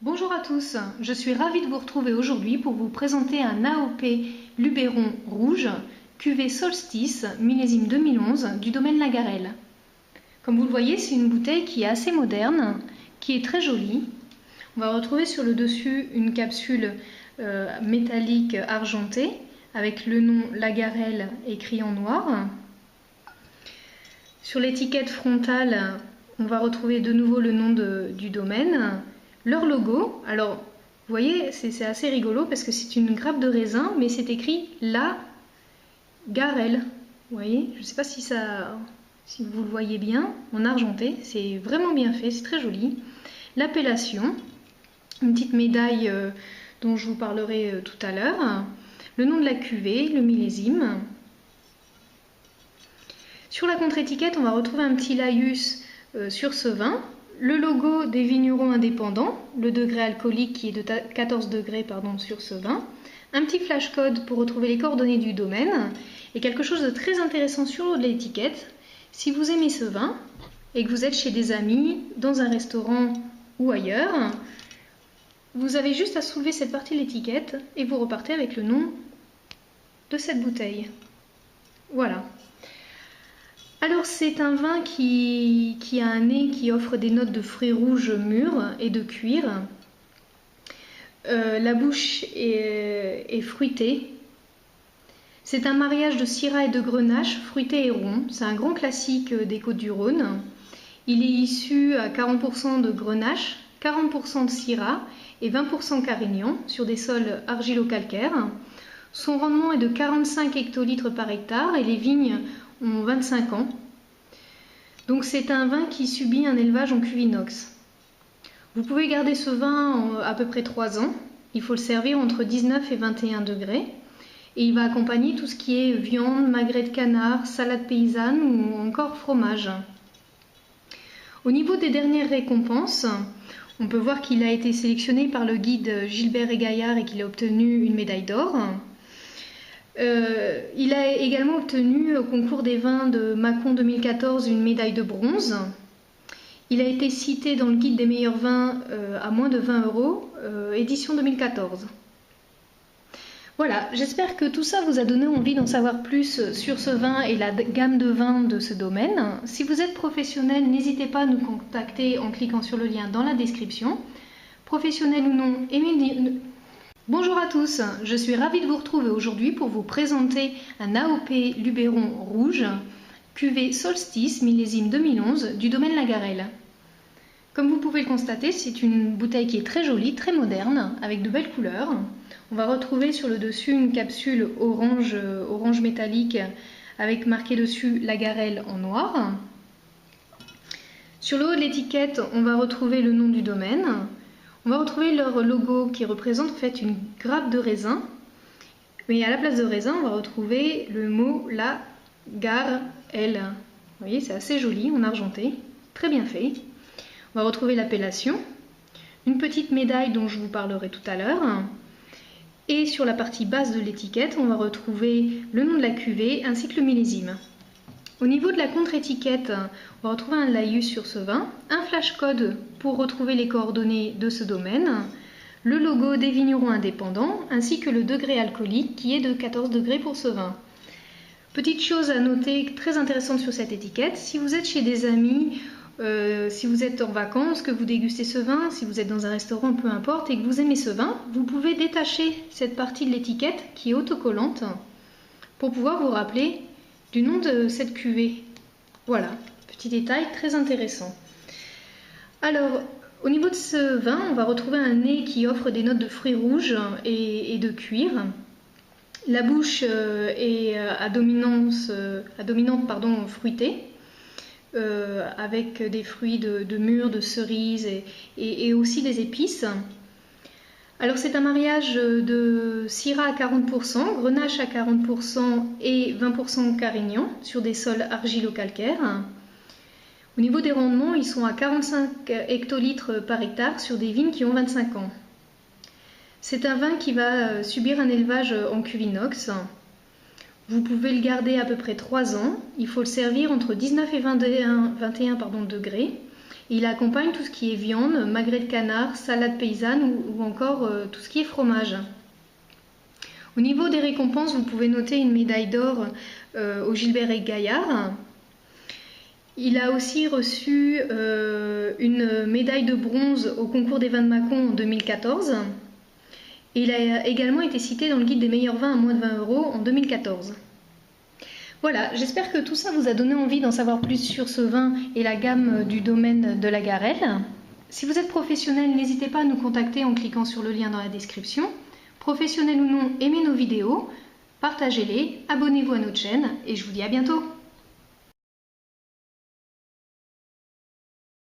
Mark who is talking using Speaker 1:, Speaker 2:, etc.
Speaker 1: Bonjour à tous, je suis ravie de vous retrouver aujourd'hui pour vous présenter un AOP Luberon rouge, cuvée Solstice, millésime 2011 du domaine Lagarelle. Comme vous le voyez, c'est une bouteille qui est assez moderne, qui est très jolie. On va retrouver sur le dessus une capsule métallique argentée avec le nom Lagarelle écrit en noir. Sur l'étiquette frontale, on va retrouver de nouveau le nom du domaine. Leur logo, alors vous voyez, c'est assez rigolo parce que c'est une grappe de raisin, mais c'est écrit Lagarelle. Vous voyez, je ne sais pas si vous le voyez bien, en argenté, c'est vraiment bien fait, c'est très joli. L'appellation, une petite médaille dont je vous parlerai tout à l'heure, le nom de la cuvée, le millésime. Sur la contre-étiquette, on va retrouver un petit laïus sur ce vin. Le logo des vignerons indépendants, le degré alcoolique qui est de 14 degrés sur ce vin, un petit flash code pour retrouver les coordonnées du domaine et quelque chose de très intéressant sur l'étiquette. Si vous aimez ce vin et que vous êtes chez des amis, dans un restaurant ou ailleurs, vous avez juste à soulever cette partie de l'étiquette et vous repartez avec le nom de cette bouteille. Voilà. Alors c'est un vin qui a un nez qui offre des notes de fruits rouges mûrs et de cuir. La bouche est fruitée. C'est un mariage de syrah et de grenache, fruité et rond. C'est un grand classique des Côtes-du-Rhône. Il est issu à 40% de grenache, 40% de syrah et 20% carignan sur des sols argilo-calcaires. Son rendement est de 45 hectolitres par hectare et les vignes ont 25 ans. Donc c'est un vin qui subit un élevage en cuve inox. Vous pouvez garder ce vin à peu près 3 ans. Il faut le servir entre 19 et 21 degrés. Et il va accompagner tout ce qui est viande, magret de canard, salade paysanne ou encore fromage. Au niveau des dernières récompenses, on peut voir qu'il a été sélectionné par le guide Gilbert et Gaillard et qu'il a obtenu une médaille d'or. Il a également obtenu au concours des vins de Mâcon 2014 une médaille de bronze. Il a été cité dans le guide des meilleurs vins à moins de 20 €, édition 2014. Voilà, j'espère que tout ça vous a donné envie d'en savoir plus sur ce vin et la gamme de vins de ce domaine. Si vous êtes professionnel, n'hésitez pas à nous contacter en cliquant sur le lien dans la description. Professionnel ou non, Bonjour à tous, je suis ravie de vous retrouver aujourd'hui pour vous présenter un AOP Luberon rouge, cuvée Solstice, millésime 2011 du domaine Lagarelle. Comme vous pouvez le constater, c'est une bouteille qui est très jolie, très moderne, avec de belles couleurs. On va retrouver sur le dessus une capsule orange métallique avec marqué dessus Lagarelle en noir. Sur le haut de l'étiquette, on va retrouver le nom du domaine. On va retrouver leur logo qui représente en fait une grappe de raisin. Mais à la place de raisin, on va retrouver le mot Lagarelle. Vous voyez, c'est assez joli en argenté, très bien fait. On va retrouver l'appellation, une petite médaille dont je vous parlerai tout à l'heure. Et sur la partie basse de l'étiquette, on va retrouver le nom de la cuvée ainsi que le millésime. Au niveau de la contre-étiquette, on va retrouver un laïus sur ce vin, un flash code pour retrouver les coordonnées de ce domaine, le logo des vignerons indépendants ainsi que le degré alcoolique qui est de 14 degrés pour ce vin. Petite chose à noter très intéressante sur cette étiquette, si vous êtes chez des amis, si vous êtes en vacances, que vous dégustez ce vin, si vous êtes dans un restaurant, peu importe, et que vous aimez ce vin, vous pouvez détacher cette partie de l'étiquette qui est autocollante pour pouvoir vous rappeler du nom de cette cuvée. Voilà, petit détail très intéressant. Alors, au niveau de ce vin, on va retrouver un nez qui offre des notes de fruits rouges et de cuir. La bouche est à dominante fruitée, avec des fruits de mûres, de cerises et aussi des épices. Alors c'est un mariage de syrah à 40%, grenache à 40% et 20% carignan sur des sols argilo-calcaires. Au niveau des rendements, ils sont à 45 hectolitres par hectare sur des vignes qui ont 25 ans. C'est un vin qui va subir un élevage en cuve inox. Vous pouvez le garder à peu près 3 ans. Il faut le servir entre 19 et 21 degrés. Il accompagne tout ce qui est viande, magret de canard, salade paysanne ou encore tout ce qui est fromage. Au niveau des récompenses, vous pouvez noter une médaille d'or au Gilbert et Gaillard. Il a aussi reçu une médaille de bronze au concours des vins de Mâcon en 2014. Et il a également été cité dans le guide des meilleurs vins à moins de 20 € en 2014. Voilà, j'espère que tout ça vous a donné envie d'en savoir plus sur ce vin et la gamme du domaine de la Garenne. Si vous êtes professionnel, n'hésitez pas à nous contacter en cliquant sur le lien dans la description. Professionnel ou non, aimez nos vidéos, partagez-les, abonnez-vous à notre chaîne et je vous dis à bientôt.